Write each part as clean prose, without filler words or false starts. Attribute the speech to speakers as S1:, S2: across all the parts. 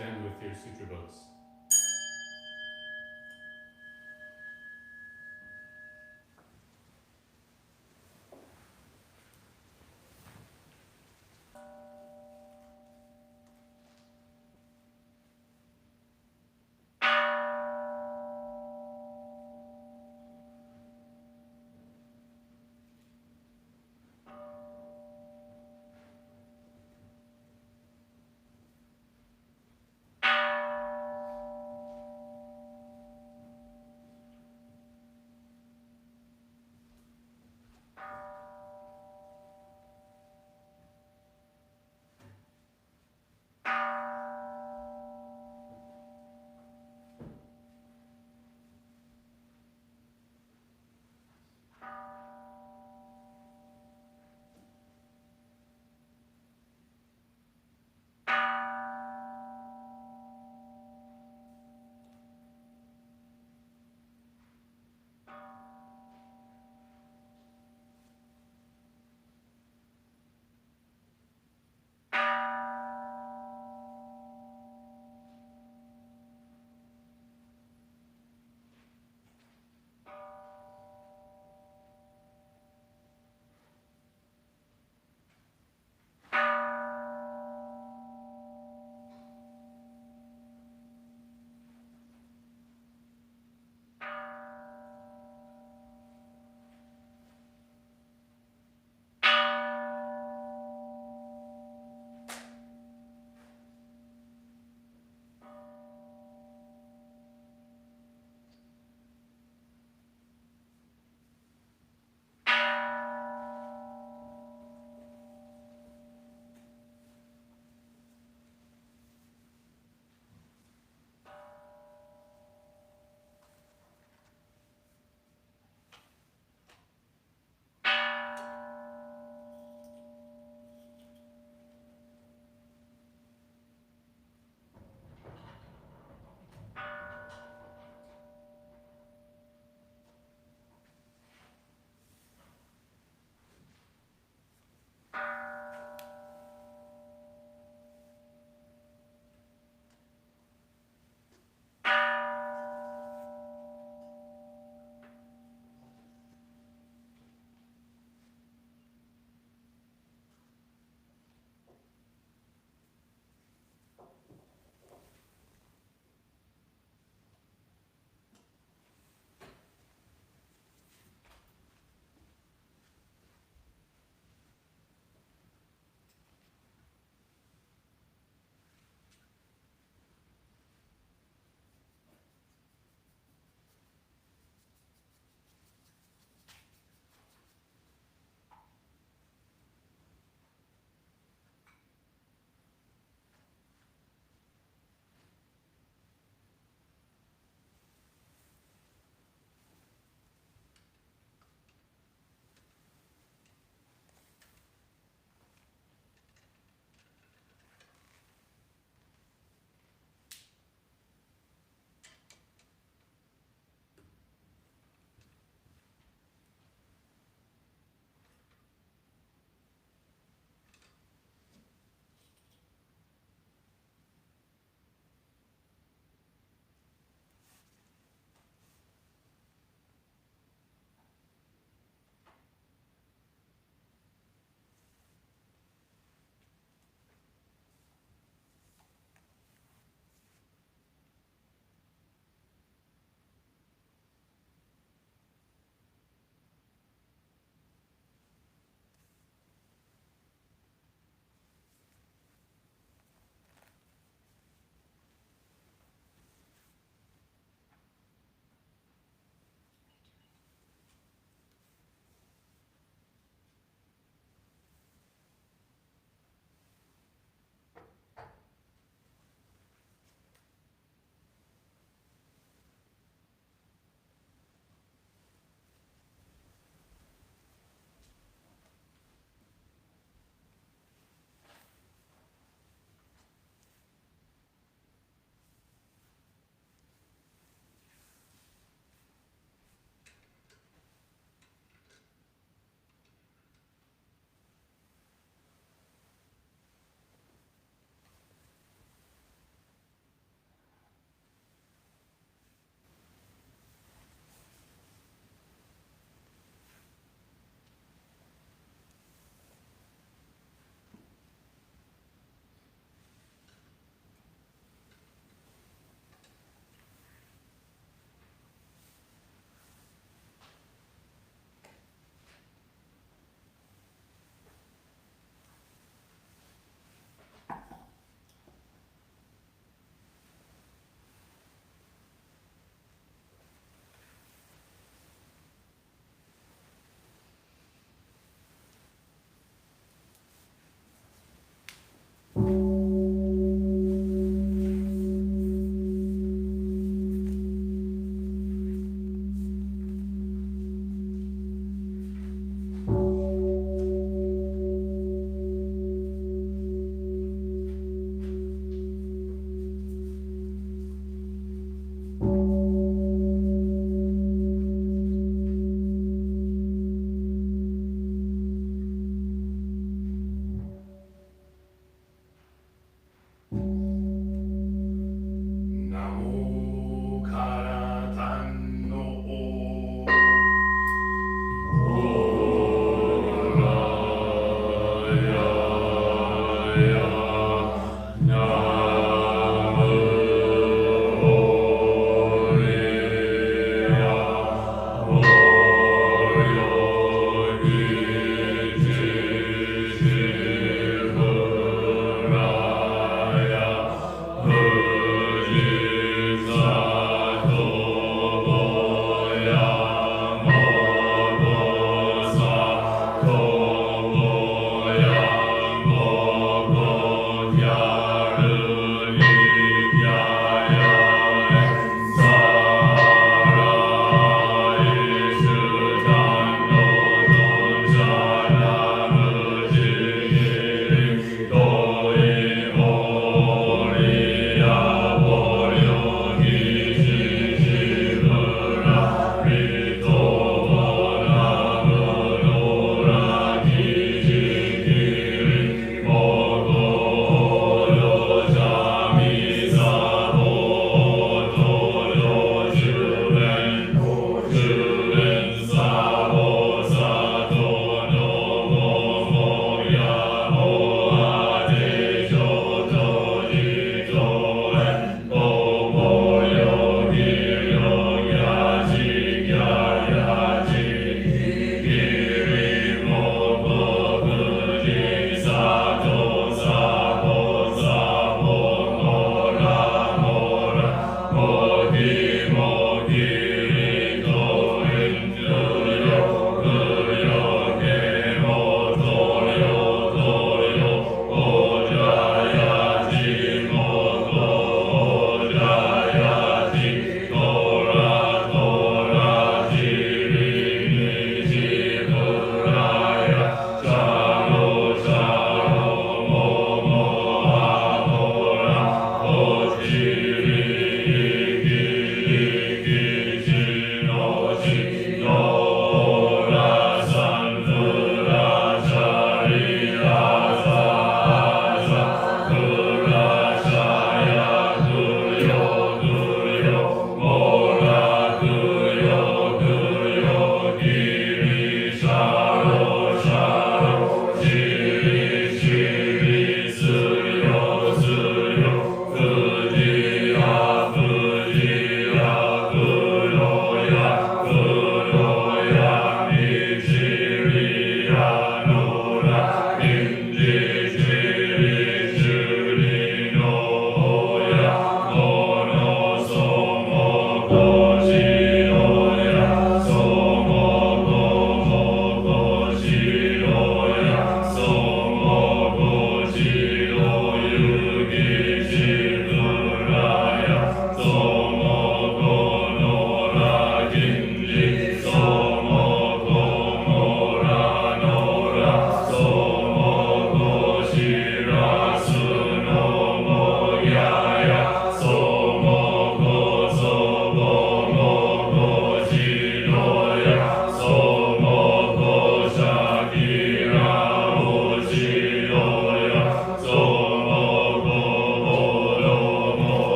S1: Stand with your sutra books.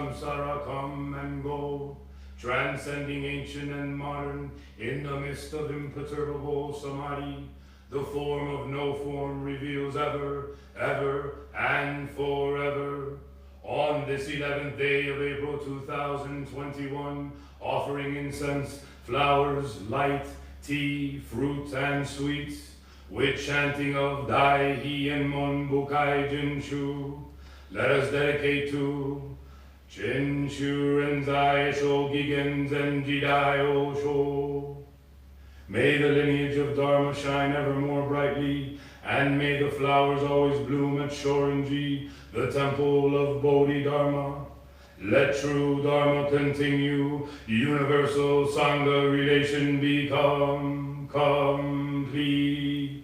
S1: samsara come and go, transcending ancient and modern, in the midst of imperturbable samadhi. The form of no form reveals ever, ever, and forever. On this 11th day of April 2021, offering incense, flowers, light, tea, fruit, and sweets, with chanting of Dai Hi and Mon Bukai Jinshu, let us dedicate to Jinshu Rinzai Gigan Zenji Dai Osho. May the lineage of Dharma shine ever more brightly, and may the flowers always bloom at Shorinji, the temple of Bodhidharma. Let true Dharma continue, universal Sangha relation become complete.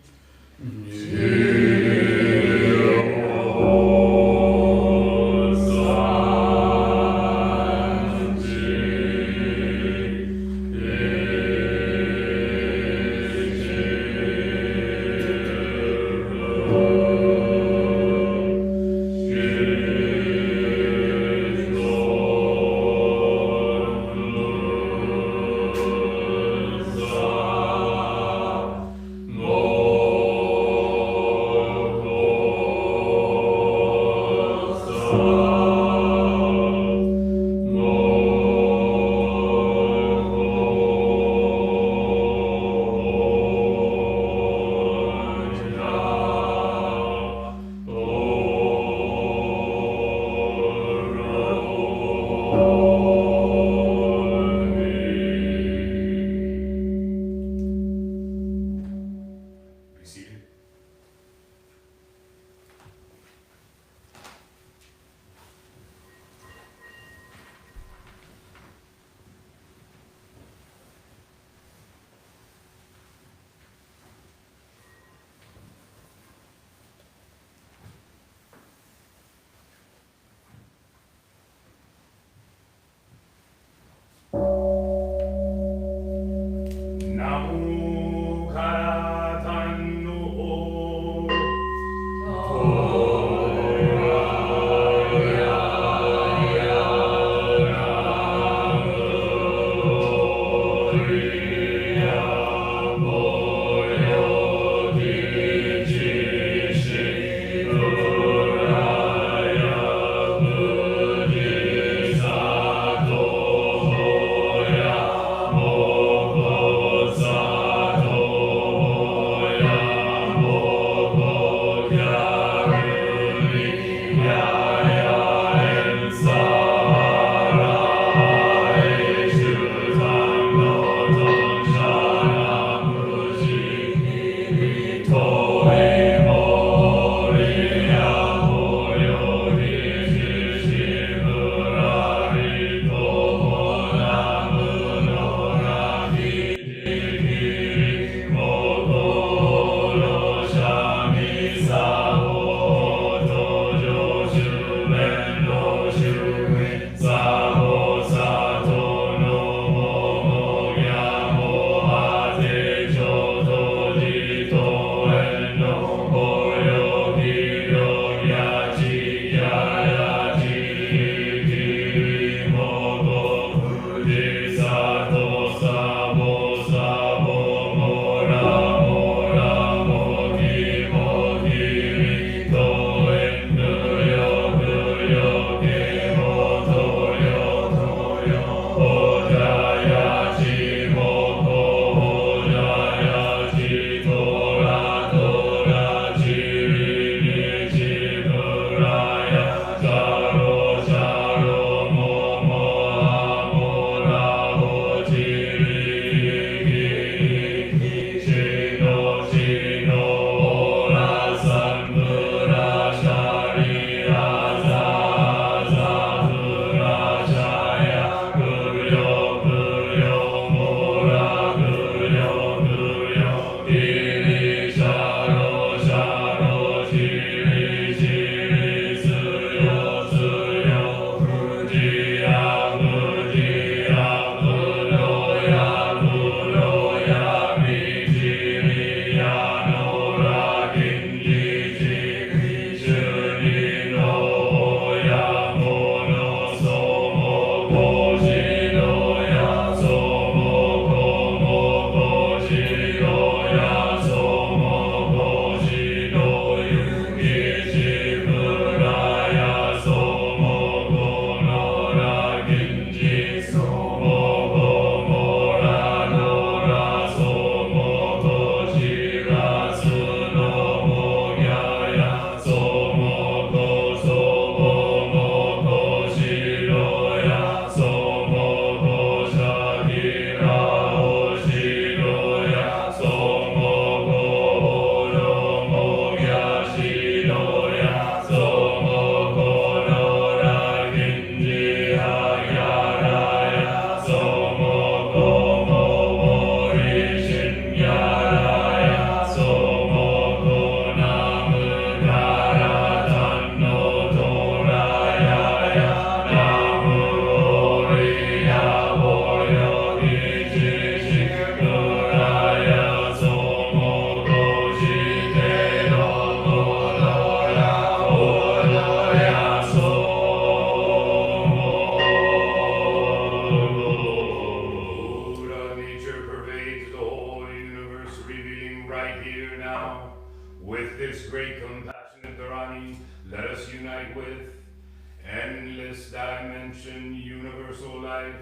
S1: dimension, universal life.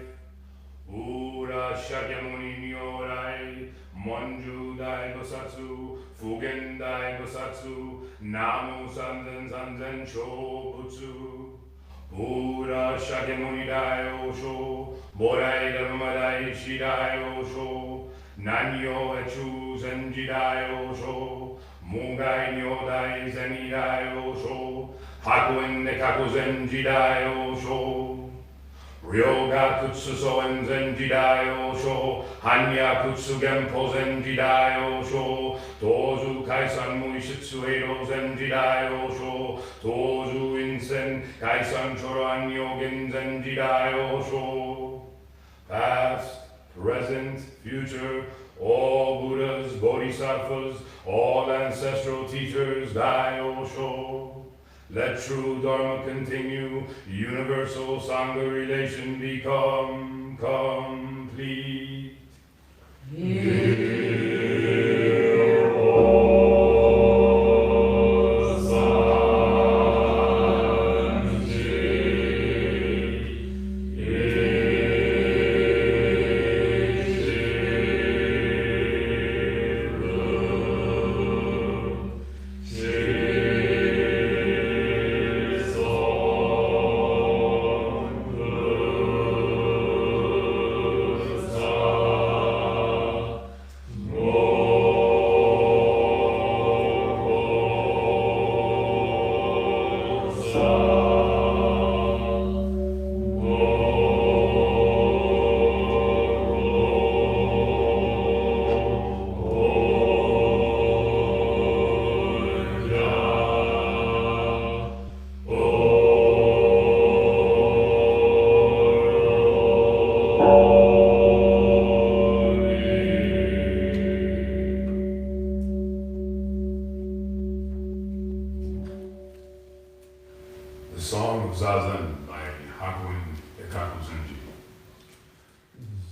S1: Ura Shakyamuni Nyorai, Monju Dai Bosatsu, Fugen Dai Bosatsu, Namu Sanzen Sanzen Shobutsu. Ura Shakyamuni Dai Osho, Borai Dharmadai Shidai Osho, Nanyo Echu Zenji Dai Osho, Mugai Nyodai Zeni Dai Osho, Hakuen Nekaku Zenji Dai Osho. Ryoga Kutsu Soen Zenji Dai Osho, Hanya Kutsu Genpo Zenji Dai Osho, Tozu Kaisan Muishitsu Edo Zenji Dai Osho, Tozu Insen Kaisan Choran Yogin Zenji Dai Osho. Past, present, future, all Buddhas, Bodhisattvas, all ancestral teachers, Dai Osho. Let true Dharma continue, universal Sangha relation become complete.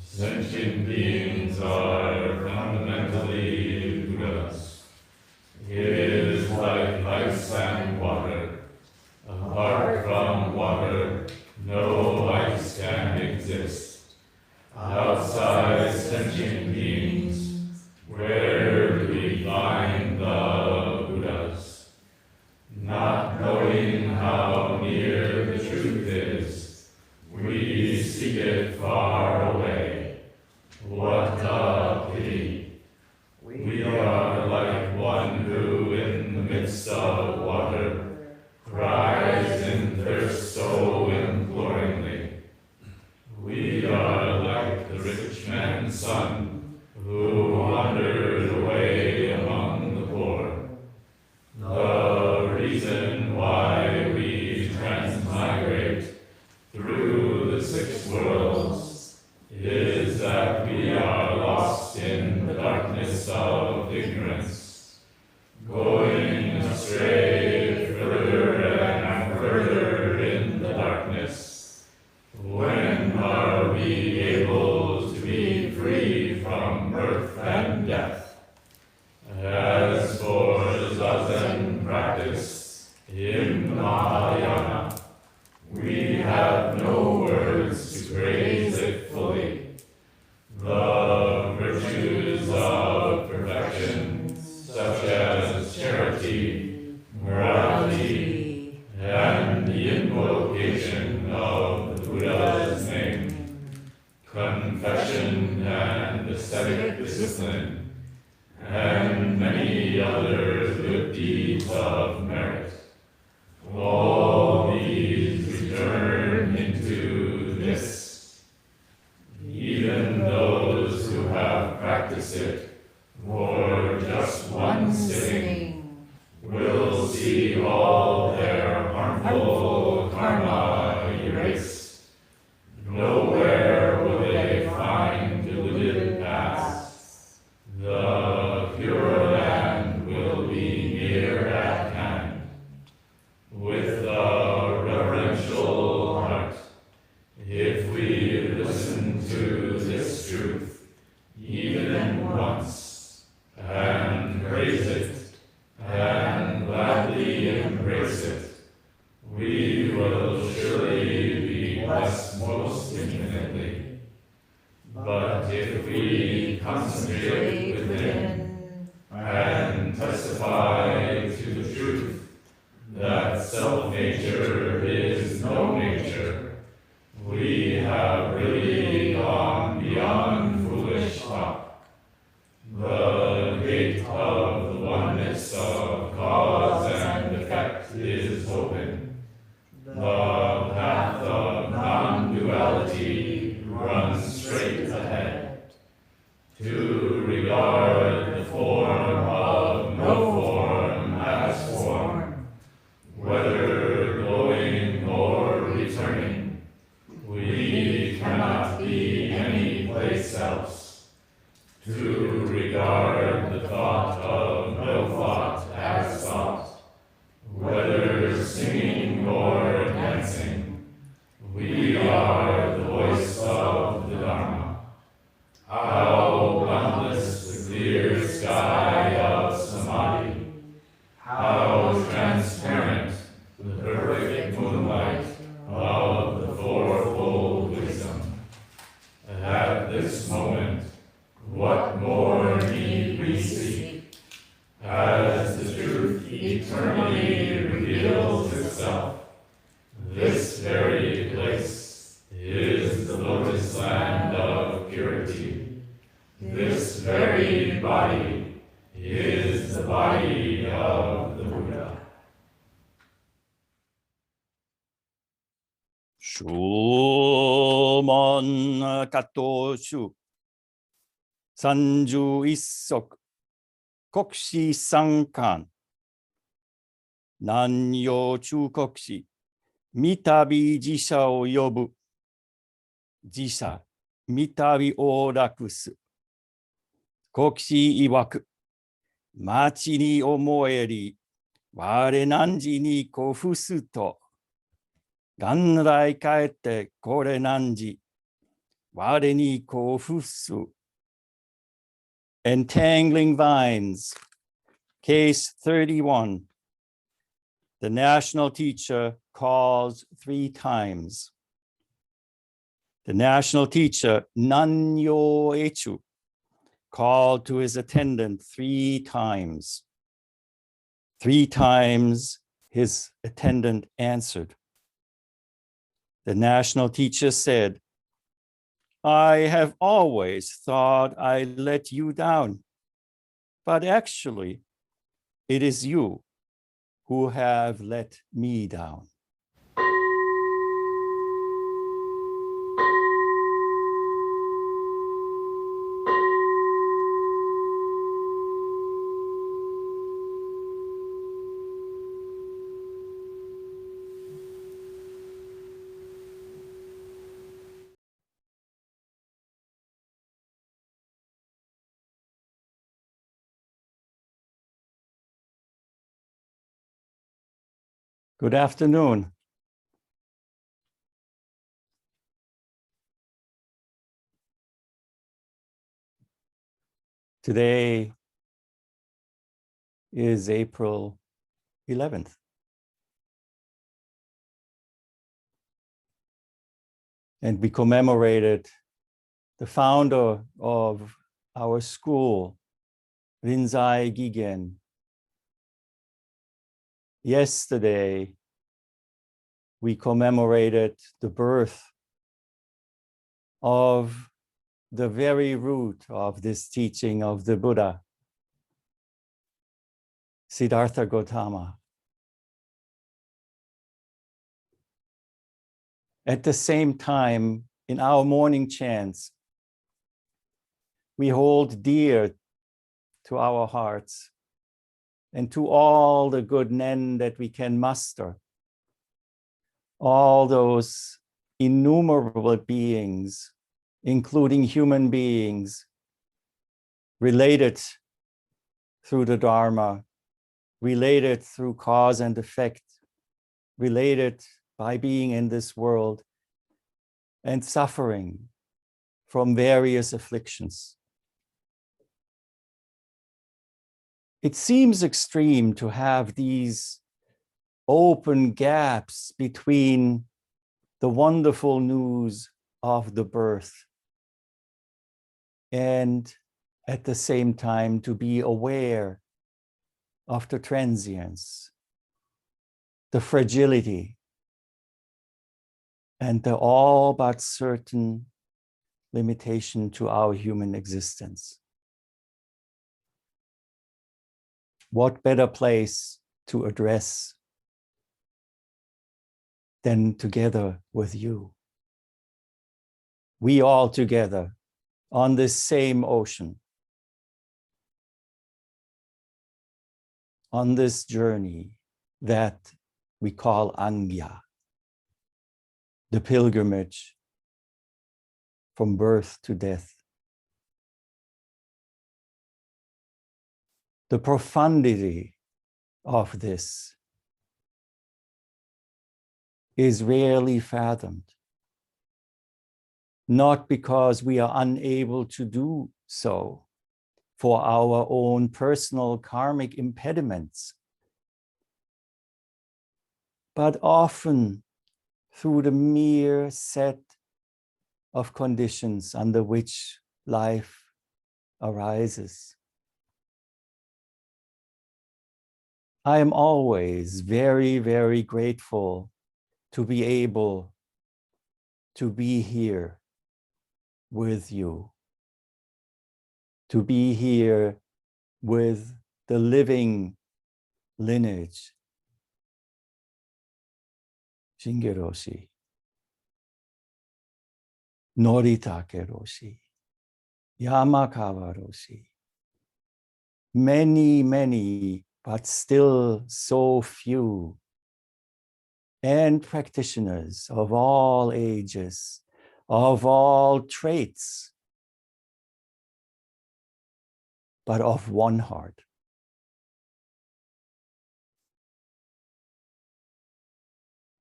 S2: Sentient beings are fundamentally Buddhas. It is like ice and water. Apart from water, no ice can exist. Outside sentient beings, where do we find the Buddhas? Not knowing how near the truth is, we seek it far away. What a pity! We are like one who, in the midst of water, cries in thirst so imploringly. We are like the rich man's son, who wandered away among the poor. The reason why we transmigrate through the 6 worlds is that we are lost in the darkness of ignorance, going astray further and further in the darkness. When are we able to be free from birth and death? As for the Zazen practice in the Mahayana, we have no words to praise it fully. The virtues of perfection, such as charity, morality, and the invocation of the Buddha's name, confession and ascetic discipline, and many other good deeds of merit. All these return into this. Even those who have practiced it for just one sitting will see all their harmful karma erased. Nowhere will they find deluded paths. The Pure Land will be near at hand. we concentrate within and testify to the truth that self-nature is no nature, we have really gone beyond foolish talk. The gate of the oneness of cause and effect is open. The path of non-duality runs straight ahead. To regard the form of no form as form, whether going or returning, we cannot be any place else. To regard the thought of no thought as thought, whether singing or dancing, we are the voice of the Dharma. How boundless the clear sky of Samadhi, how transparent the perfect moonlight of the fourfold wisdom. At this moment, what more need we seek? As the truth eternally reveals itself, this very place is the lotus land of purity. This very body is the body of the Buddha.
S3: 諸門下等種31足国士三冠南洋中国史三度自社を呼ぶ自社三度往楽す国士曰く町に思えり我汝に古布すと元来帰ってこれ汝我に古布す Entangling Vines, Case 31. The national teacher calls 3 times. The national teacher, Nanyo Echu, called to his attendant 3 times. 3 times his attendant answered. The national teacher said, I have always thought I let you down, but actually, it is you who have let me down. Good afternoon. Today is April 11th. And we commemorated the founder of our school, Rinzai Gigen. Yesterday, we commemorated the birth of the very root of this teaching of the Buddha, Siddhartha Gautama. At the same time, in our morning chants, we hold dear to our hearts and to all the good nen that we can muster, all those innumerable beings, including human beings, related through the Dharma, related through cause and effect, related by being in this world, and suffering from various afflictions. It seems extreme to have these open gaps between the wonderful news of the birth and at the same time to be aware of the transience, the fragility, and the all but certain limitation to our human existence. What better place to address than together with you? We all together on this same ocean, on this journey that we call Angya, the pilgrimage from birth to death. The profundity of this is rarely fathomed, not because we are unable to do so for our own personal karmic impediments, but often through the mere set of conditions under which life arises. I am always very, very grateful to be able to be here with you, to be here with the living lineage, Chigan Roshi, Noritake Roshi, Yamakawa Roshi, many, many, but still so few, and practitioners of all ages, of all traits, but of one heart.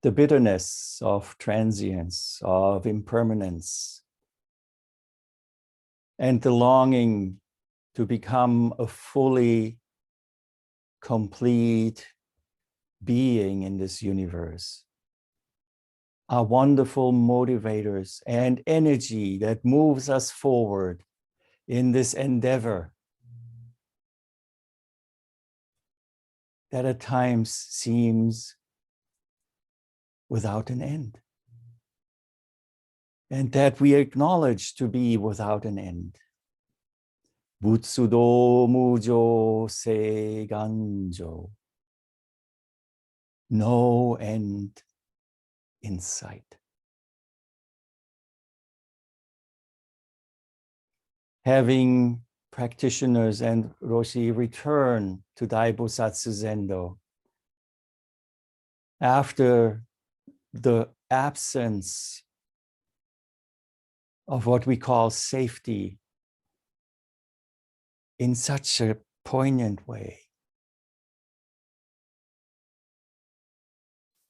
S3: The bitterness of transience, of impermanence, and the longing to become a fully complete being in this universe are wonderful motivators and energy that moves us forward in this endeavor that at times seems without an end, and that we acknowledge to be without an end. Butsudo mujo se ganjo. No end in sight. Having practitioners and Roshi return to Daibosatsu Zendo after the absence of what we call safety in such a poignant way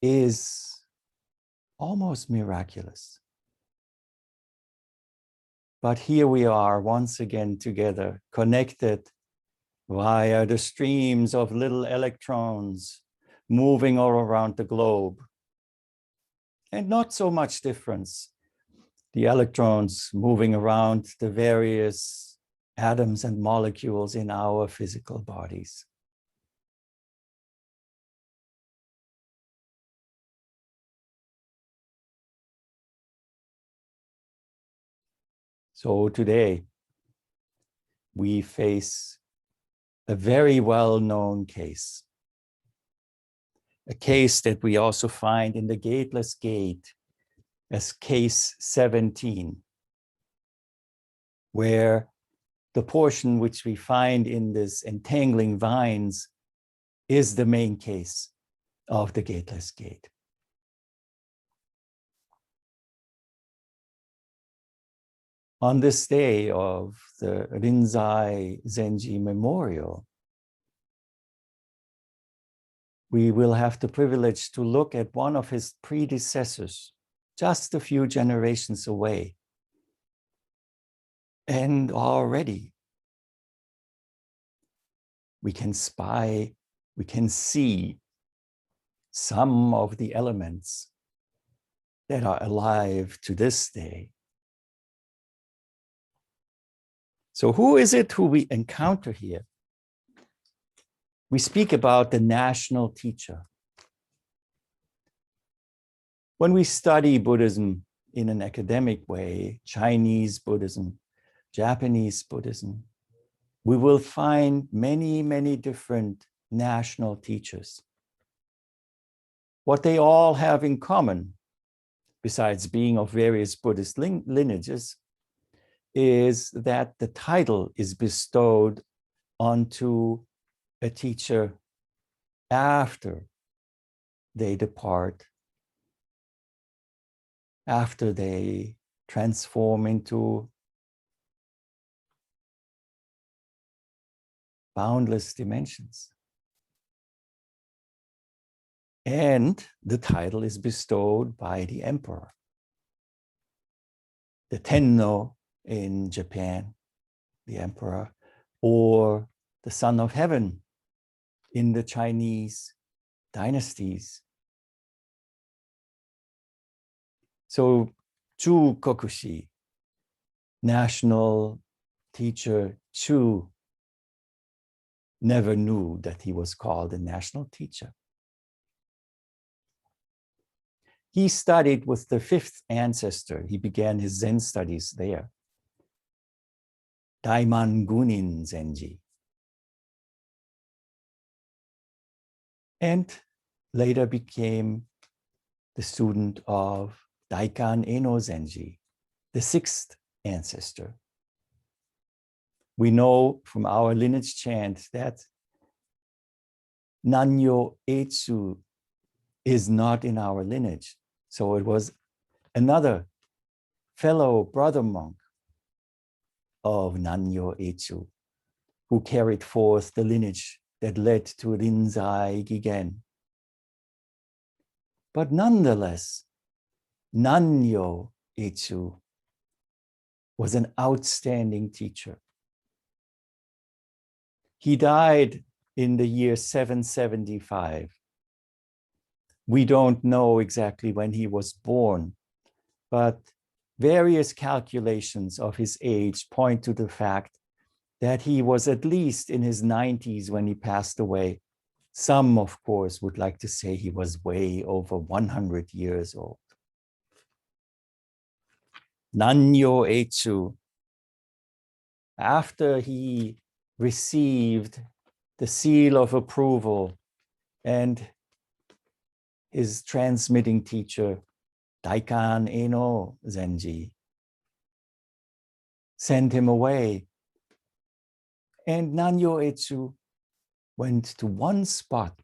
S3: is almost miraculous. But here we are once again together, connected via the streams of little electrons moving all around the globe. And not so much difference. The electrons moving around the various atoms and molecules in our physical bodies. So today, we face a very well-known case. A case that we also find in the Gateless Gate as case 17, where the portion which we find in this entangling vines is the main case of the Gateless Gate. On this day of the Rinzai Zenji Memorial, we will have the privilege to look at one of his predecessors, just a few generations away. And already we can spy, we can see some of the elements that are alive to this day. So who is it who we encounter here? We speak about the national teacher. When we study Buddhism in an academic way, Chinese Buddhism, Japanese Buddhism, we will find many, many different national teachers. What they all have in common, besides being of various Buddhist lineages, is that the title is bestowed onto a teacher after they depart, after they transform into boundless dimensions. And the title is bestowed by the emperor. The Tenno in Japan, the emperor, or the son of heaven in the Chinese dynasties. So Chu Kokushi, national teacher Chu, never knew that he was called a national teacher. He studied with the fifth ancestor. He began his Zen studies there. Daiman Gunin Zenji. And later became the student of Daikan Eno Zenji, the sixth ancestor. We know from our lineage chant that Nanyo Etsu is not in our lineage. So it was another fellow brother monk of Nanyo Etsu who carried forth the lineage that led to Rinzai Gigen. But nonetheless, Nanyo Etsu was an outstanding teacher. He died in the year 775. We don't know exactly when he was born, but various calculations of his age point to the fact that he was at least in his 90s when he passed away. Some, of course, would like to say he was way over 100 years old. Nanyo Etsu, after he received the seal of approval and his transmitting teacher, Daikan Eno Zenji, sent him away. And Nanyo Etsu went to one spot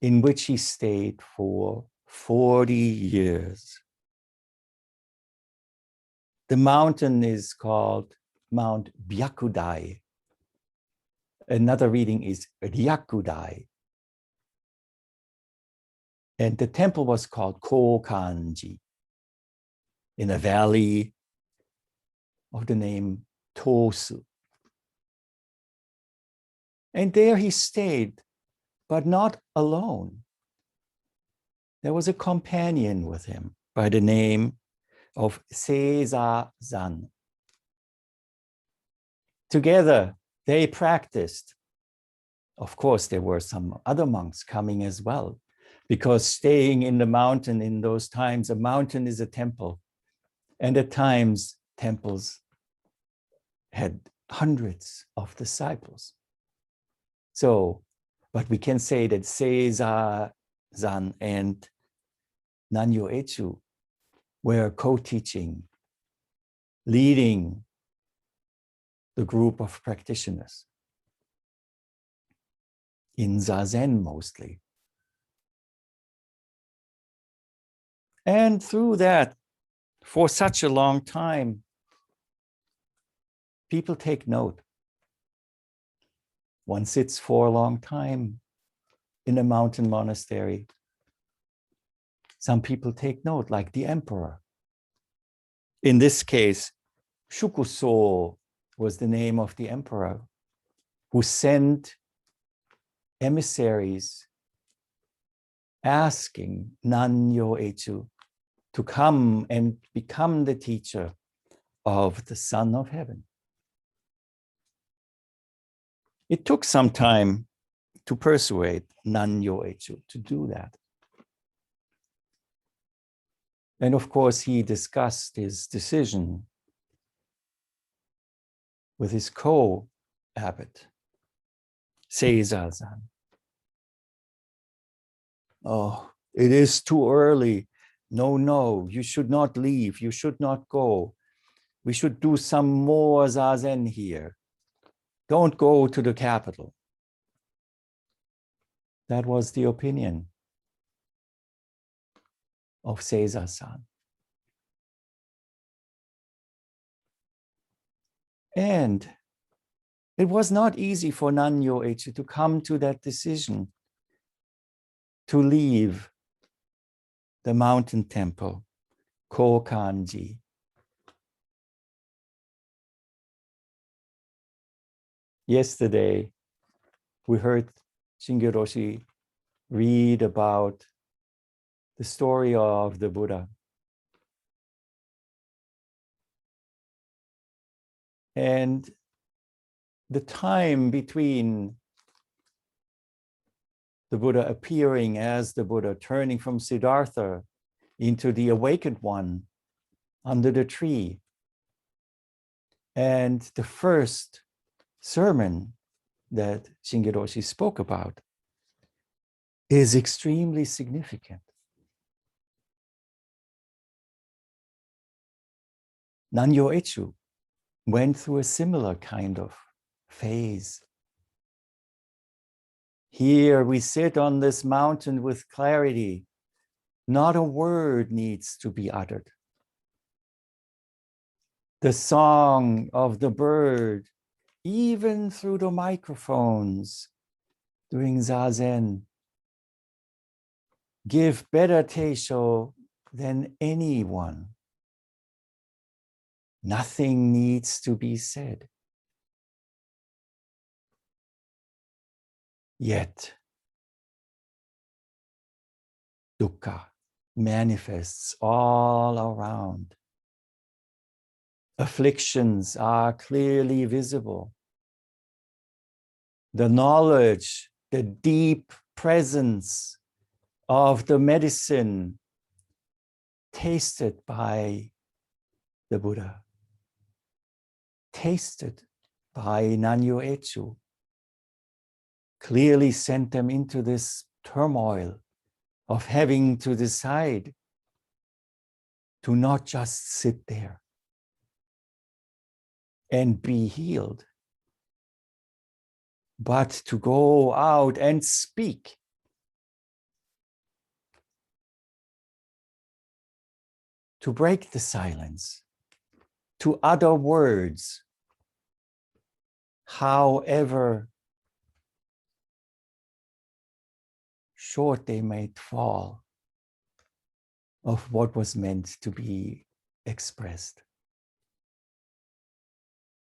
S3: in which he stayed for 40 years. The mountain is called Mount Byakudai. Another reading is Ryakudai. And the temple was called Kokanji in a valley of the name Tosu. And there he stayed, but not alone. There was a companion with him by the name of Seiza-zan. Together, they practiced. Of course, there were some other monks coming as well, because staying in the mountain in those times, a mountain is a temple. And at times, temples had hundreds of disciples. So, but we can say that Seiza-zan and Nanyo Etsu were co-teaching, leading the group of practitioners in Zazen mostly. And through that, for such a long time, people take note. One sits for a long time in a mountain monastery. Some people take note, like the emperor. In this case, Shukuso was the name of the emperor who sent emissaries asking Nanyo Etsu to come and become the teacher of the Son of Heaven. It took some time to persuade Nanyo Echu to do that. And of course, he discussed his decision with his co-abbot, Seiza-san. Oh, it is too early. No, you should not leave. You should not go. We should do some more zazen here. Don't go to the capital. That was the opinion of Seiza-san. And it was not easy for Nanyo Echi to come to that decision to leave the mountain temple, Kokanji. Yesterday, we heard Chigan Roshi read about the story of the Buddha. And the time between the Buddha appearing as the Buddha, turning from Siddhartha into the awakened one under the tree, and the first sermon that Chigan Roshi spoke about is extremely significant. Nanyo Echu went through a similar kind of phase. Here we sit on this mountain with clarity. Not a word needs to be uttered. The song of the bird, even through the microphones during Zazen, give better Teisho than anyone. Nothing needs to be said. Yet, dukkha manifests all around. Afflictions are clearly visible. The knowledge, the deep presence of the medicine tasted by the Buddha, tasted by Nanyo Echu, clearly sent them into this turmoil of having to decide to not just sit there and be healed, but to go out and speak. To break the silence, to utter words, however short they might fall of what was meant to be expressed.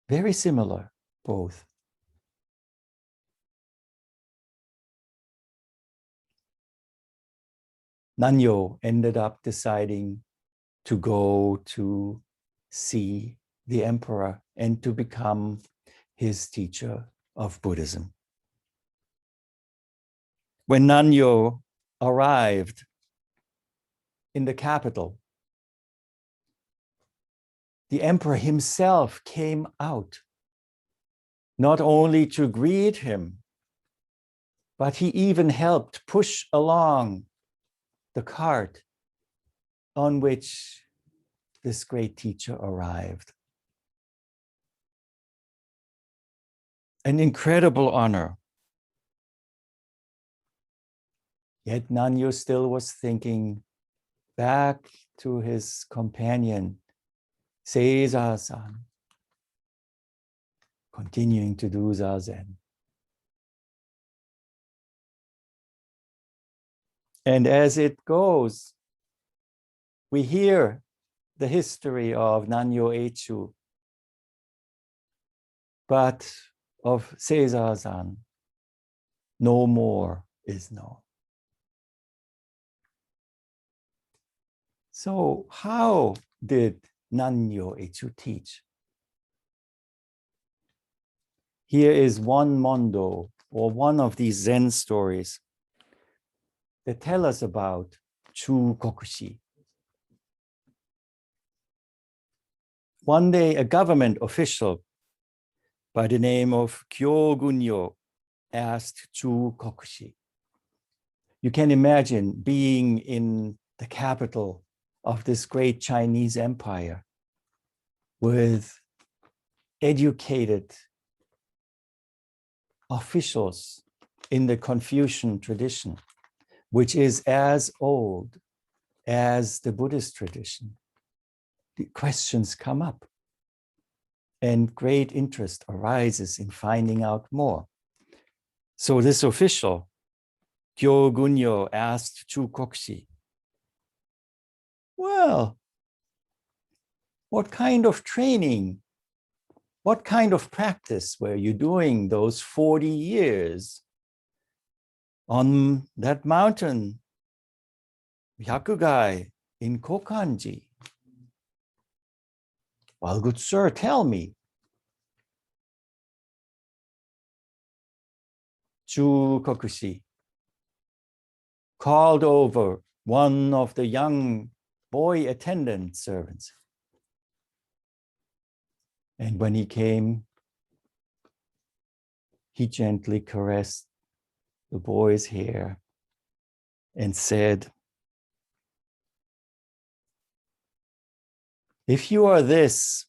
S3: Very similar, both. Nanyo ended up deciding to go to see the emperor and to become his teacher of Buddhism. When Nanyo arrived in the capital, the emperor himself came out, not only to greet him, but he even helped push along the cart on which this great teacher arrived. An incredible honor. Yet Nanyo still was thinking back to his companion, Seiza-san, continuing to do Zazen. And as it goes, we hear the history of Nanyo Echu, but of Seiza-san, no more is known. So how did Nanyo Echu teach? Here is one mondo, or one of these Zen stories that tell us about Chu Kokushi. One day, a government official by the name of Kyogunyo asked Chu Kokushi. You can imagine being in the capital of this great Chinese empire with educated officials in the Confucian tradition, which is as old as the Buddhist tradition. The questions come up and great interest arises in finding out more. So this official, Kyogunyo, asked Chu Kokushi, well, what kind of training, what kind of practice were you doing those 40 years on that mountain, Hyakugai in Kokanji? Well, good sir, tell me. Chu Kokushi called over one of the young boy attendant servants. And when he came, he gently caressed the boy's hair and said, if you are this,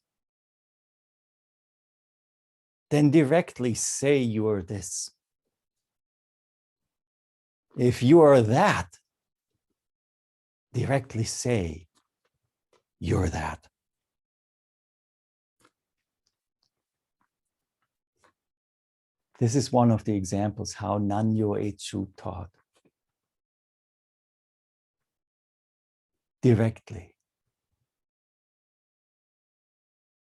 S3: then directly say you are this. If you are that, directly say you're that. This is one of the examples how Nanyo Echu taught. Directly.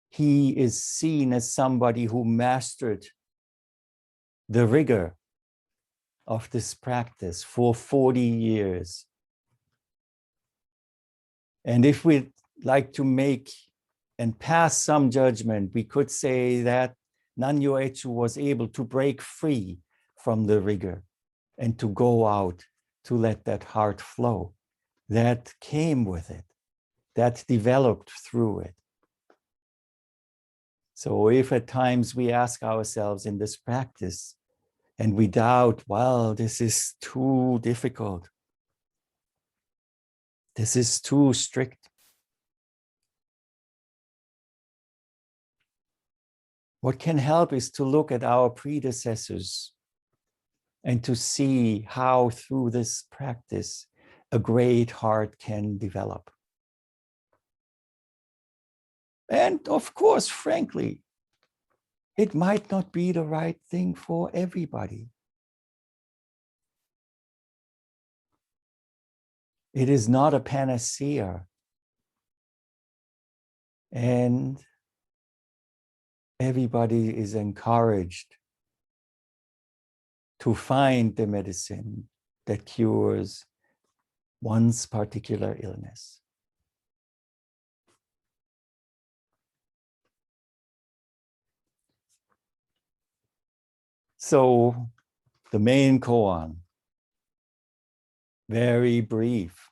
S3: He is seen as somebody who mastered the rigor of this practice for 40 years. And if we'd like to make and pass some judgment, we could say that Nanyo Echu was able to break free from the rigor and to go out, to let that heart flow. That came with it, that developed through it. So if at times we ask ourselves in this practice and we doubt, well, this is too difficult, this is too strict, what can help is to look at our predecessors and to see how through this practice a great heart can develop. And of course, frankly, it might not be the right thing for everybody. It is not a panacea. And everybody is encouraged to find the medicine that cures one's particular illness. So the main koan, very brief,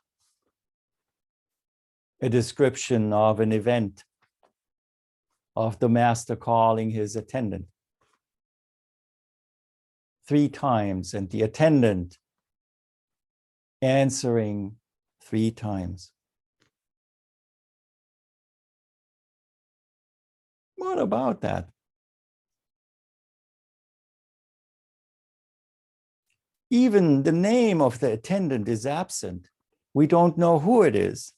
S3: a description of an event of the master calling his attendant 3 times and the attendant answering 3 times. What about that? Even the name of the attendant is absent. We don't know who it is,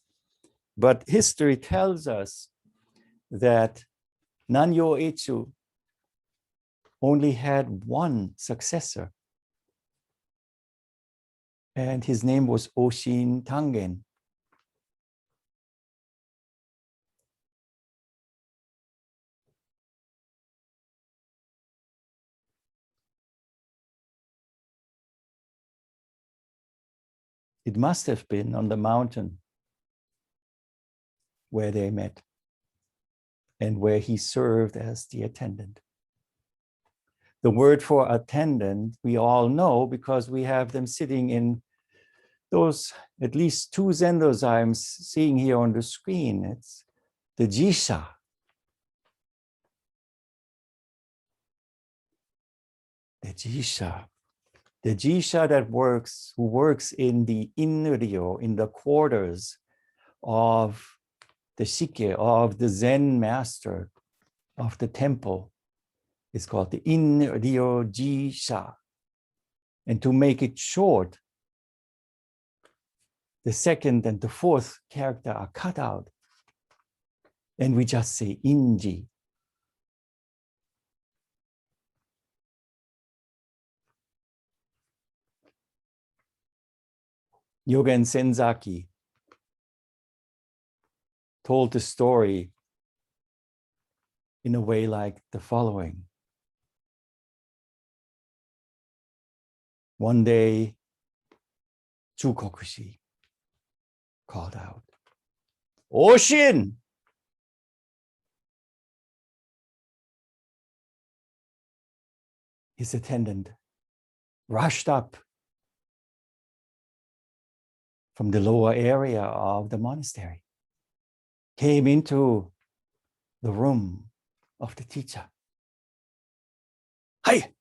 S3: but history tells us that Nanyo Echu only had 1 successor, and his name was Oshin Tangen. It must have been on the mountain where they met and where he served as the attendant. The word for attendant, we all know because we have them sitting in those at least two zendos I'm seeing here on the screen. It's the jisha. The jisha. The jisha who works in the inryo, in the quarters of the shike, of the Zen master of the temple, is called the inryo jisha. And to make it short, the second and the fourth character are cut out. And we just say inji. Yogen Senzaki told the story in a way like the following. One day, Chukokushi called out, "Oshin!" His attendant rushed up from the lower area of the monastery, came into the room of the teacher. Hi!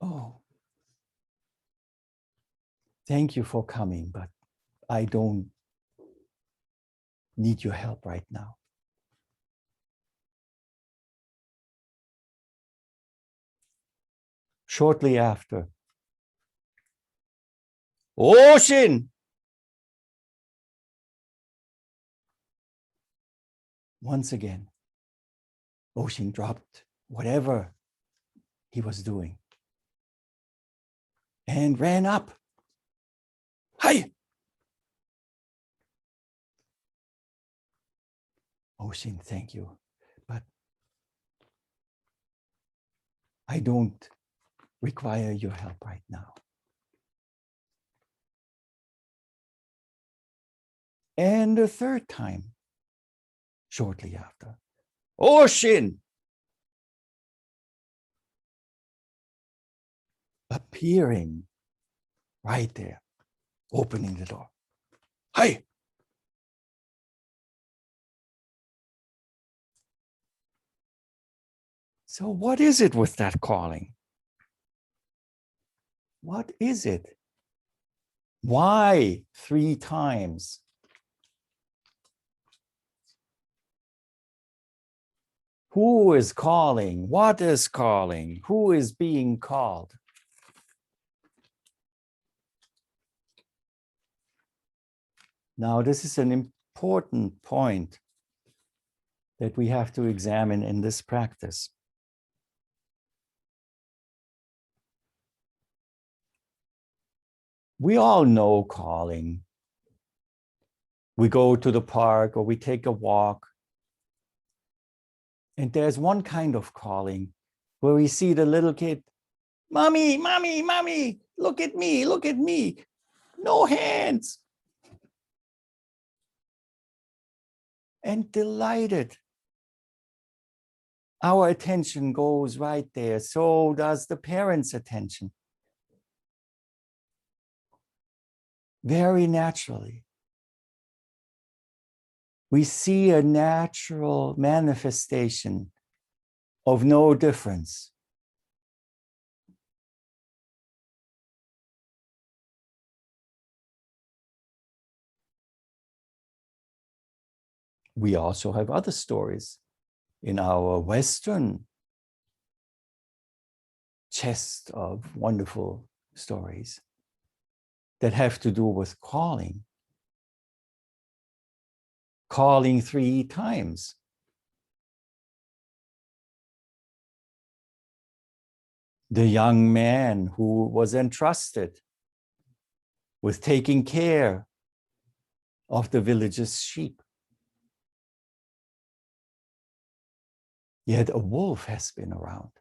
S3: Oh, thank you for coming, but I don't need your help right now. Shortly after, Oshin! Once again, Oshin dropped whatever he was doing and ran up. Hi! Oshin, thank you, but I don't require your help right now. And the third time, shortly after, Oshin! Appearing right there, opening the door. Hi! So what is it with that calling? What is it? Why 3 times? Who is calling? What is calling? Who is being called? Now, this is an important point that we have to examine in this practice. We all know calling. We go to the park or we take a walk. And there's one kind of calling where we see the little kid, "Mommy, mommy, mommy, look at me, look at me. No hands." And delighted. Our attention goes right there. So does the parents' attention. Very naturally. We see a natural manifestation of no difference. We also have other stories in our Western chest of wonderful stories that have to do with calling. Calling 3 times. The young man who was entrusted with taking care of the village's sheep. Yet a wolf has been around.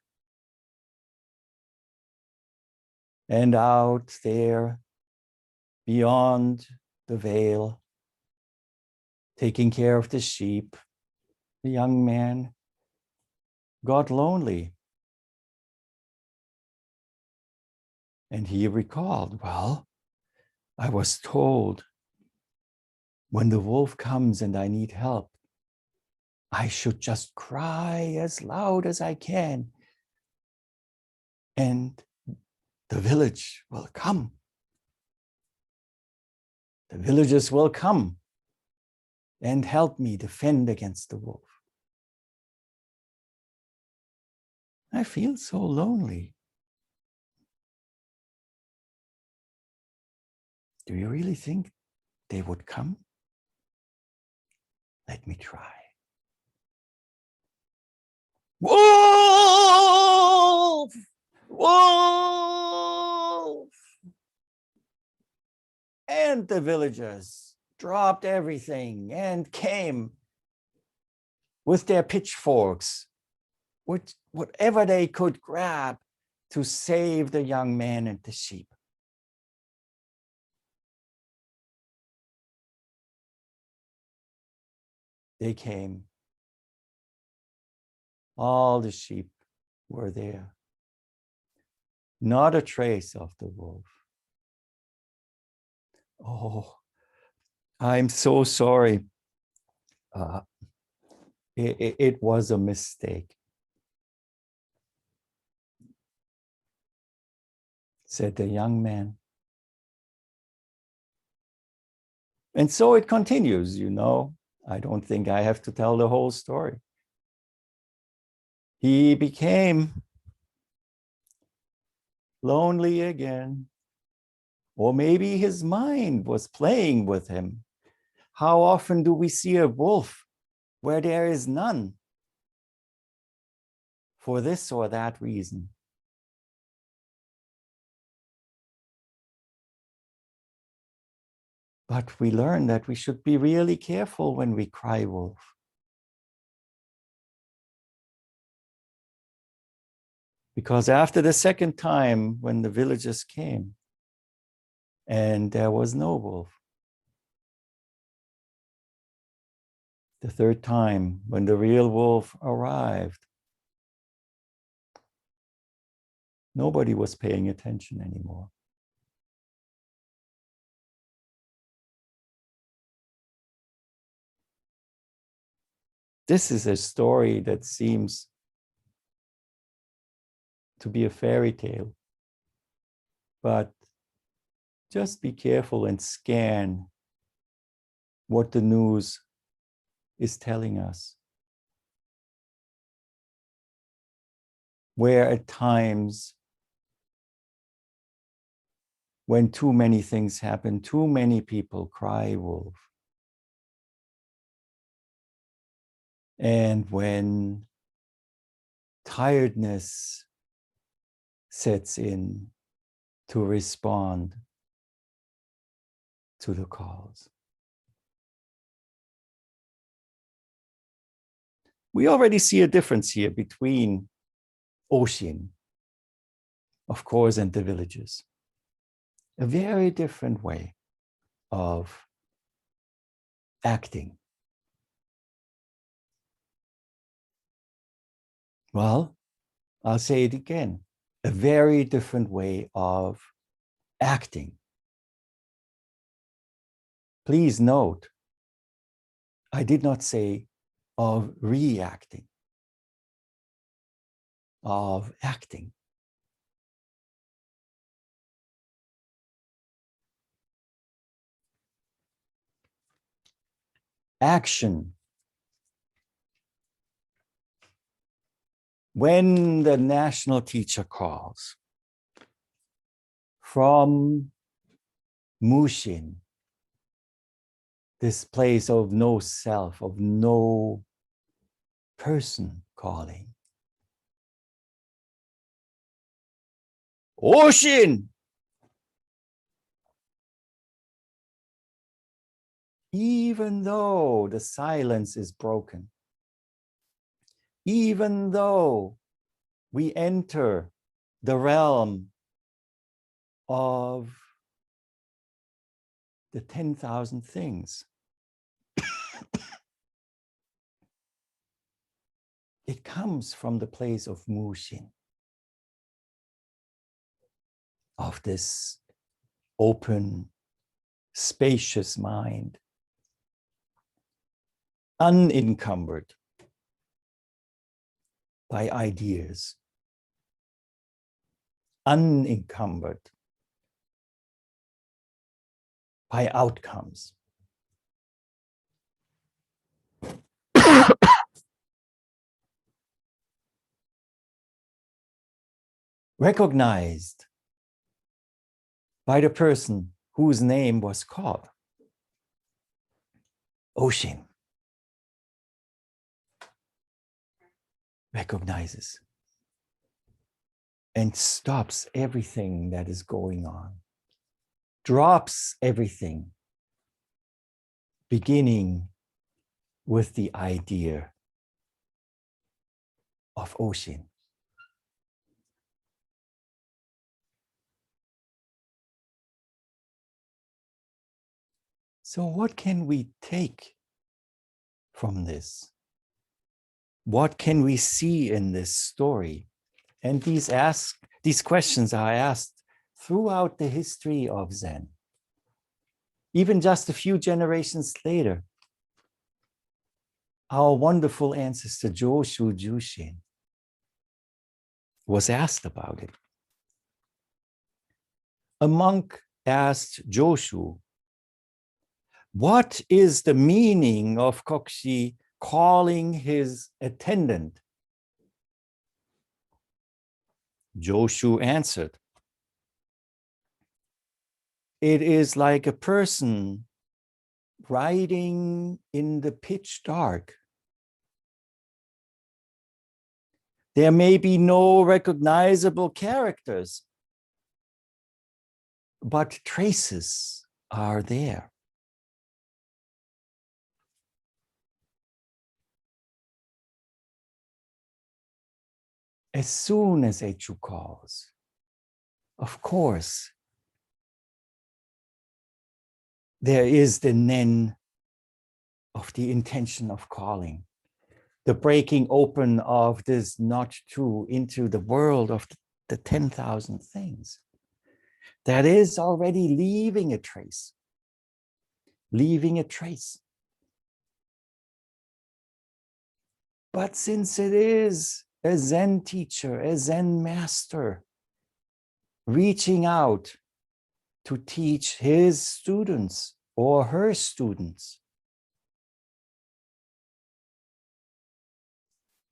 S3: And out there, beyond the veil, taking care of the sheep, the young man got lonely. And he recalled, well, I was told when the wolf comes and I need help, I should just cry as loud as I can. And the village will come. The villagers will come and help me defend against the wolf. I feel so lonely. Do you really think they would come? Let me try. Wolf! Wolf! And the villagers dropped everything and came with their pitchforks, with whatever they could grab to save the young man and the sheep. They came. All the sheep were there. Not a trace of the wolf. Oh, I'm so sorry. It was a mistake, said the young man. And so it continues, you know. I don't think I have to tell the whole story. He became lonely again. Or maybe his mind was playing with him. How often do we see a wolf where there is none? For this or that reason. But we learn that we should be really careful when we cry wolf. Because after the second time, when the villagers came and there was no wolf, the third time, when the real wolf arrived, nobody was paying attention anymore. This is a story that seems to be a fairy tale, but just be careful and scan what the news is telling us. Where at times, when too many things happen, too many people cry wolf. And when tiredness sets in to respond to the calls. We already see a difference here between Oshin, of course, and the villages. A very different way of acting. Well, I'll say it again. A very different way of acting. Please note, I did not say of reacting, of acting. Action. When the national teacher calls from Mushin, this place of no self, of no person calling. Oshin! Even though the silence is broken, even though we enter the realm of the 10,000 things, It comes from the place of Mushin, of this open, spacious mind, unencumbered by ideas, unencumbered by outcomes. Recognized by the person whose name was called. Oshin recognizes and stops everything that is going on, drops everything, beginning with the idea of Oshin. So what can we take from this? What can we see in this story? And these questions are asked throughout the history of Zen. Even just a few generations later, our wonderful ancestor Joshu Jushin was asked about it. A monk asked Joshu, what is the meaning of Kokshi calling his attendant? Joshu answered, it is like a person riding in the pitch dark. There may be no recognizable characters, but traces are there. As soon as Echu calls, of course, there is the nen of the intention of calling, the breaking open of this not true into the world of the 10,000 things. That is already leaving a trace, leaving a trace. But since it is a Zen teacher, a Zen master, reaching out to teach his students or her students,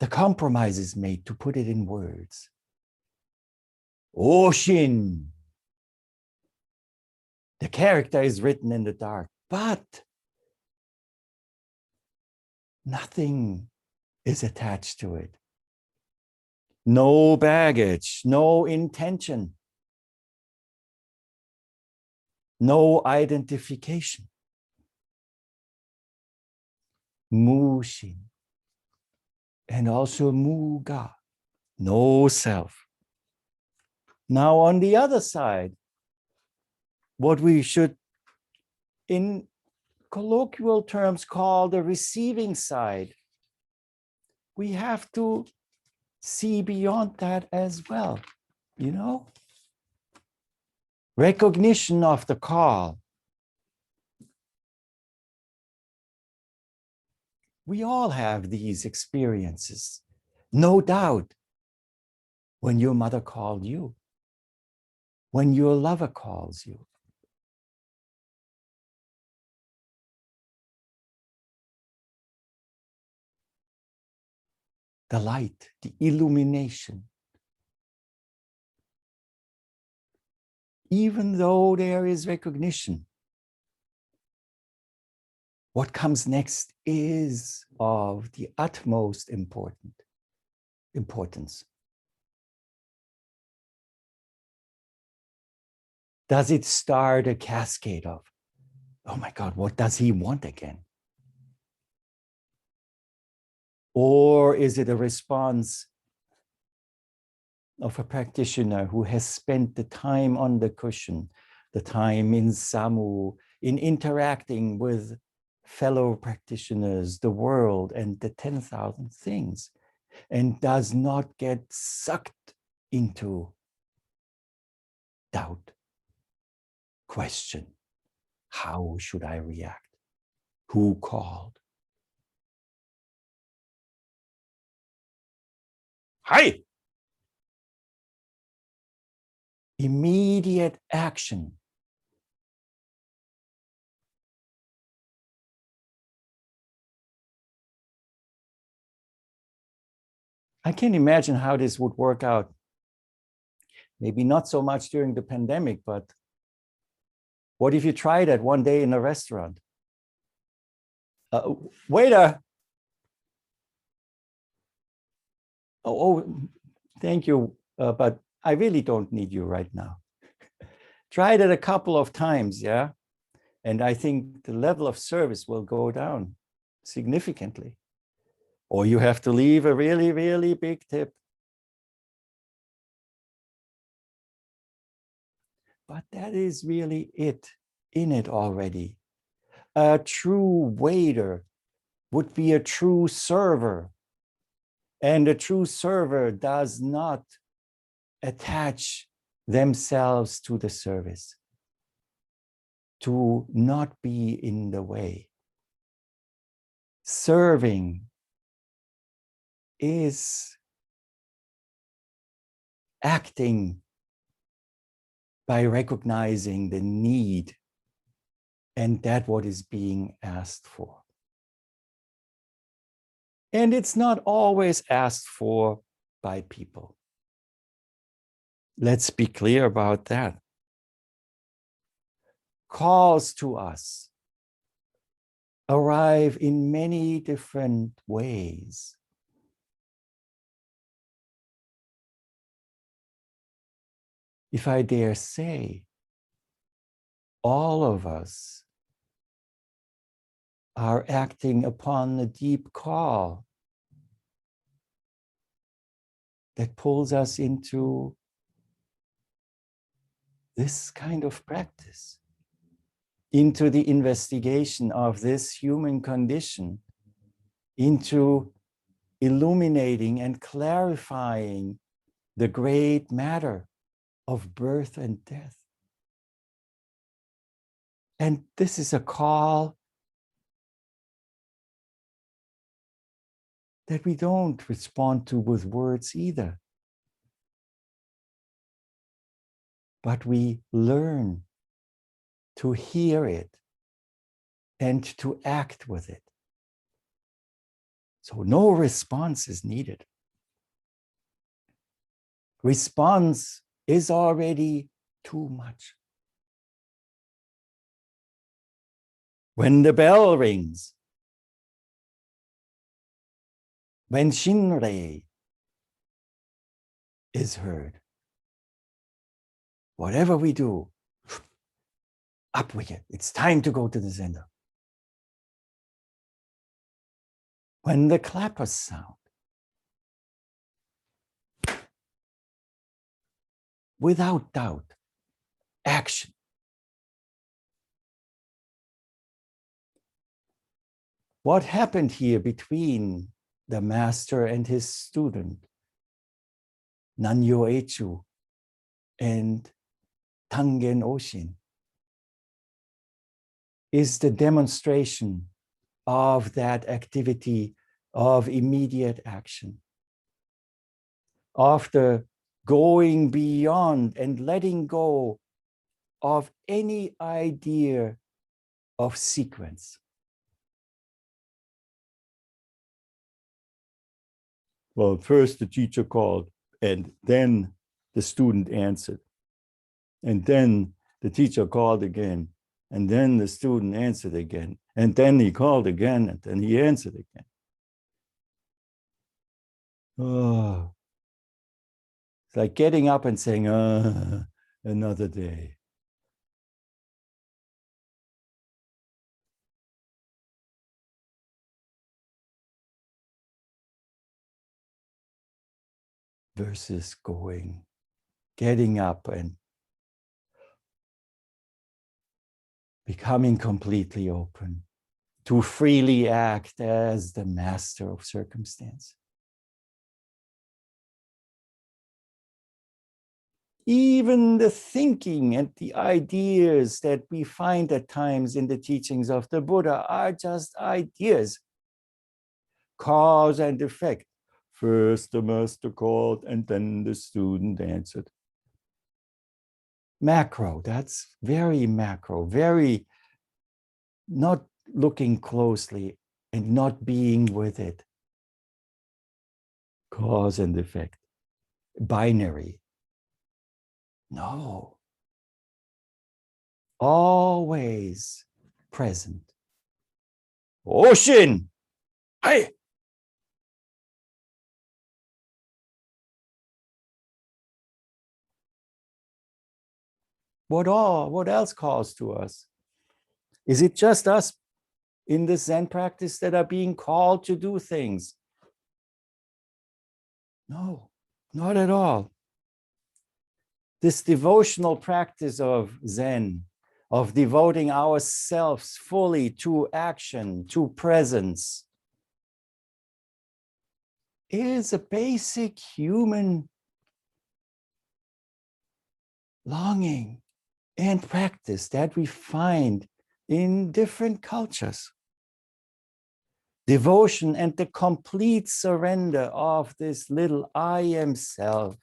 S3: the compromise is made to put it in words. Oshin. The character is written in the dark, but nothing is attached to it. No baggage, no intention, no identification. Mushin. And also Muga, no self. Now on the other side, what we should in colloquial terms call the receiving side, we have to see beyond that as well, you know? Recognition of the call. We all have these experiences, no doubt, when your mother called you, when your lover calls you. The light, the illumination. Even though there is recognition, what comes next is of the utmost importance. Does it start a cascade of, oh my God, what does he want again? Or is it a response of a practitioner who has spent the time on the cushion, the time in Samu, in interacting with fellow practitioners, the world, and the 10,000 things, and does not get sucked into doubt, question. How should I react? Who called? Hi! Immediate action. I can imagine how this would work out. Maybe not so much during the pandemic, but what if you try that one day in a restaurant? Waiter! Oh, thank you, but I really don't need you right now. Try that a couple of times, yeah? And I think the level of service will go down significantly. Or you have to leave a really, really big tip. But that is really it, in it already. A true waiter would be a true server. And a true server does not attach themselves to the service, to not be in the way. Serving is acting by recognizing the need and that what is being asked for. And it's not always asked for by people. Let's be clear about that. Calls to us arrive in many different ways. If I dare say, all of us are acting upon a deep call that pulls us into this kind of practice, into the investigation of this human condition, into illuminating and clarifying the great matter of birth and death. And this is a call that we don't respond to with words either. But we learn to hear it and to act with it. So no response is needed. Response is already too much. When the bell rings, when Shinrei is heard, whatever we do, up we get. It's time to go to the center. When the clappers sound, without doubt, action. What happened here between the master and his student, Nanyo Echu and Tangen Oshin, is the demonstration of that activity of immediate action. After going beyond and letting go of any idea of sequence. Well, first the teacher called, and then the student answered. And then the teacher called again, and then the student answered again. And then he called again, and then he answered again. Oh, it's like getting up and saying, another day. Versus getting up and becoming completely open to freely act as the master of circumstance. Even the thinking and the ideas that we find at times in the teachings of the Buddha are just ideas. Cause and effect. First the master called and then the student answered. Macro, that's very macro, very not looking closely and not being with it. Cause and effect. Binary. No. Always present. Ocean. Hey. What else calls to us? Is it just us in the Zen practice that are being called to do things? No, not at all. This devotional practice of Zen, of devoting ourselves fully to action, to presence, is a basic human longing and practice that we find in different cultures. Devotion and the complete surrender of this little I am self,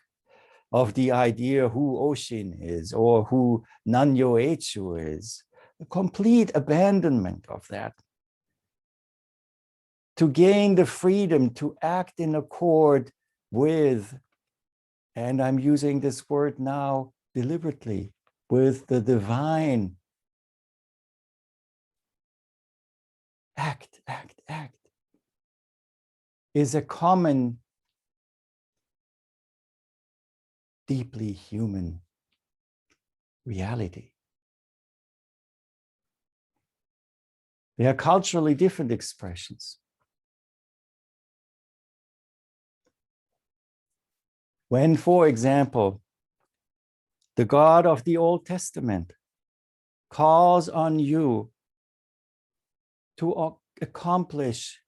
S3: of the idea who Oshin is or who Nanyo Echu is, a complete abandonment of that. To gain the freedom to act in accord with, and I'm using this word now deliberately, with the divine. Act, act, act is a common, deeply human reality. There are culturally different expressions. When, for example, the God of the Old Testament calls on you to accomplish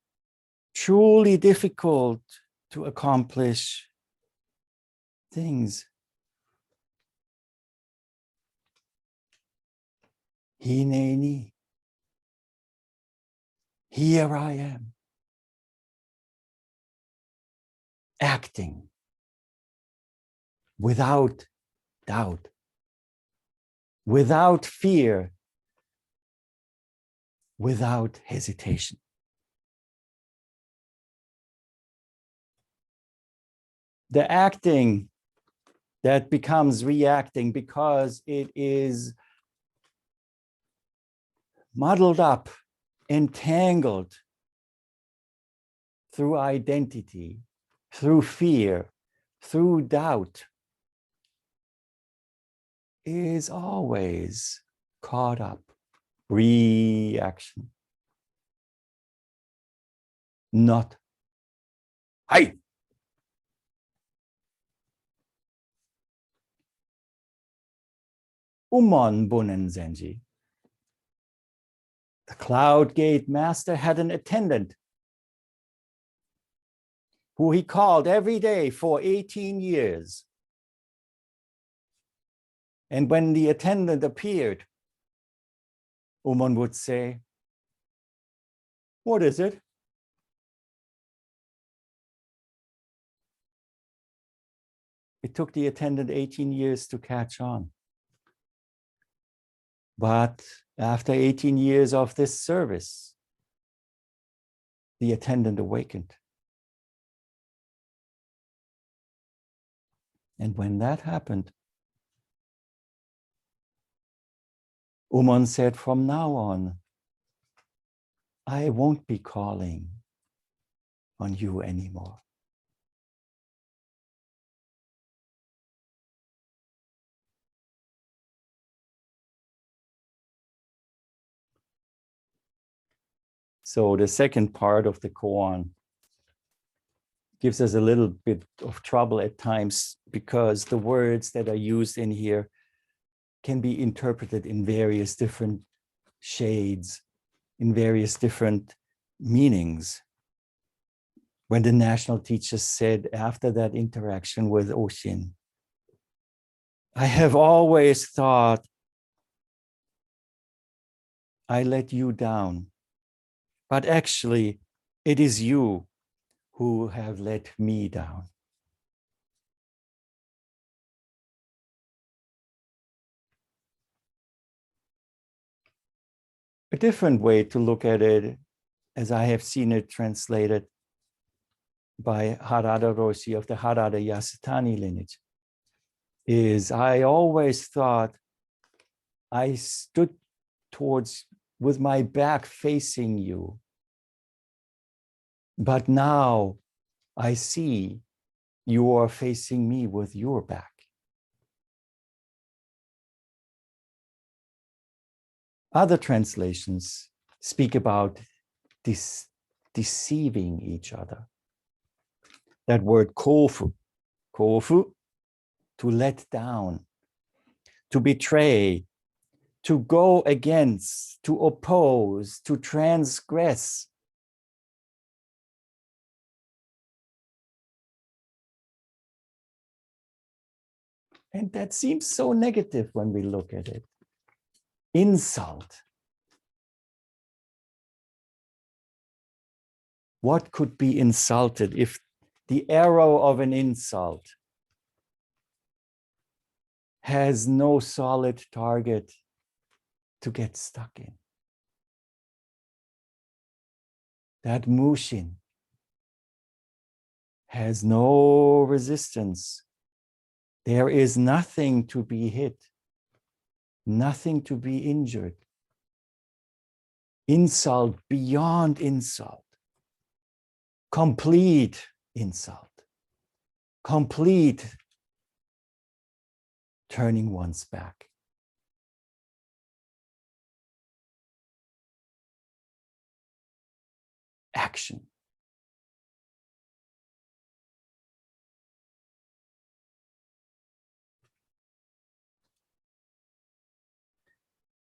S3: truly difficult to accomplish things, Hineni, here I am, acting without doubt, without fear, without hesitation. The acting that becomes reacting because it is muddled up, entangled through identity, through fear, through doubt, is always caught up. Reaction. Not, hey! Umon Bunen Zenji. The Cloud Gate Master had an attendant who he called every day for 18 years. And when the attendant appeared, Umon would say, "What is it?" It took the attendant 18 years to catch on. But after 18 years of this service, the attendant awakened. And when that happened, Umon said, from now on, I won't be calling on you anymore. So the second part of the koan gives us a little bit of trouble at times because the words that are used in here can be interpreted in various different shades, in various different meanings. When the national teacher said after that interaction with Oshin, I have always thought I let you down, but actually it is you who have let me down. A different way to look at it, as I have seen it translated by Harada Roshi of the Harada Yasutani lineage, is I always thought I stood with my back facing you. But now I see you are facing me with your back. Other translations speak about deceiving each other. That word kofu, to let down, to betray, to go against, to oppose, to transgress. And that seems so negative when we look at it. Insult. What could be insulted if the arrow of an insult has no solid target to get stuck in? That mushin has no resistance. There is nothing to be hit, nothing to be injured. Insult beyond insult. Complete insult. Complete turning one's back. Action.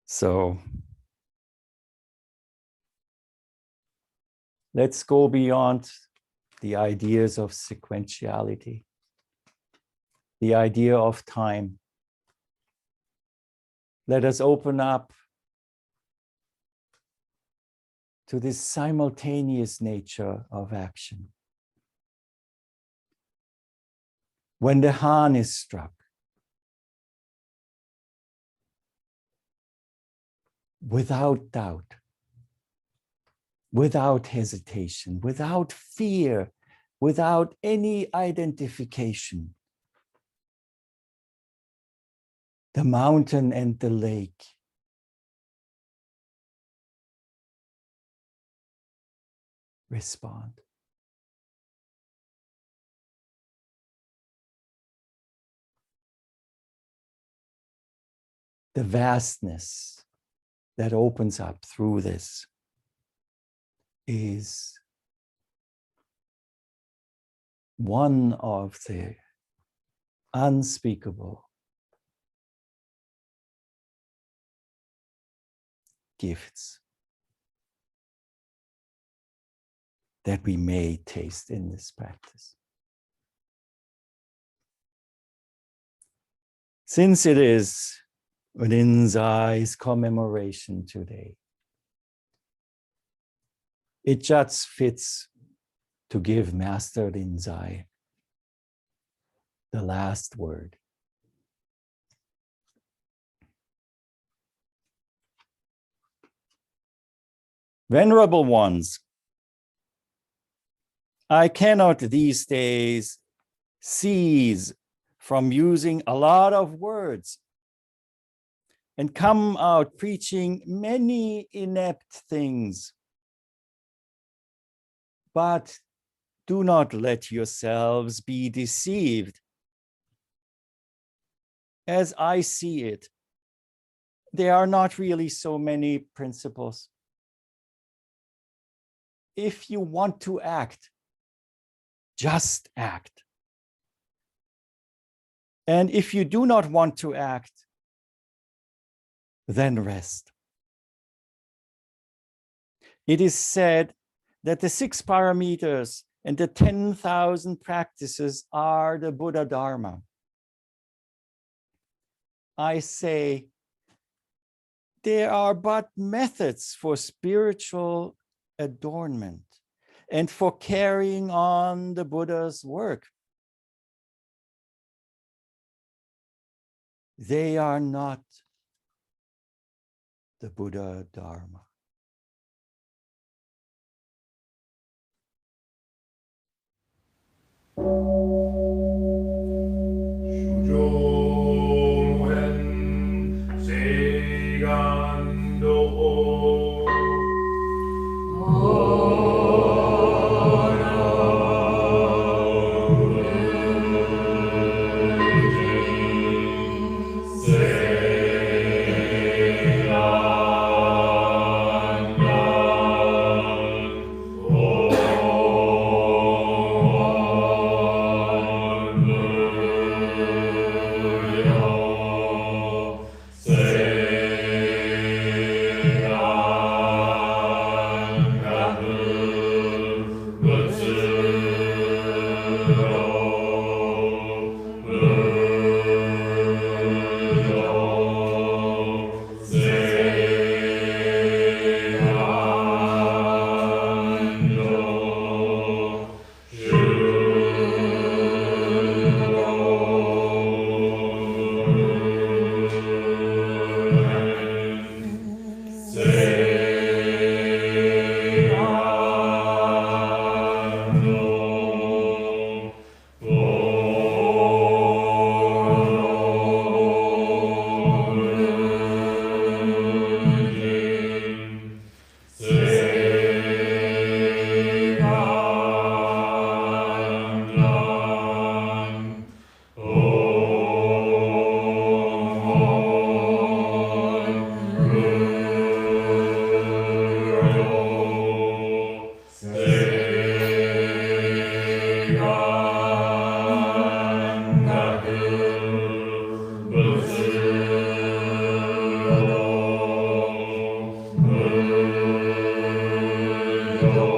S3: So let's go beyond the ideas of sequentiality, the idea of time. Let us open up to this simultaneous nature of action. When the Han is struck, without doubt, without hesitation, without fear, without any identification, the mountain and the lake respond. The vastness that opens up through this is one of the unspeakable gifts that we may taste in this practice. Since it is Rinzai's commemoration today, it just fits to give Master Rinzai the last word. Venerable ones, I cannot these days cease from using a lot of words and come out preaching many inept things. But do not let yourselves be deceived. As I see it, there are not really so many principles. If you want to act, just act. And if you do not want to act, then rest. It is said that the 6 parameters and the 10,000 practices are the Buddha Dharma. I say, there are but methods for spiritual adornment and for carrying on the Buddha's work. They are not the Buddha Dharma.
S1: Shujo Muen Seigan Do
S2: Yo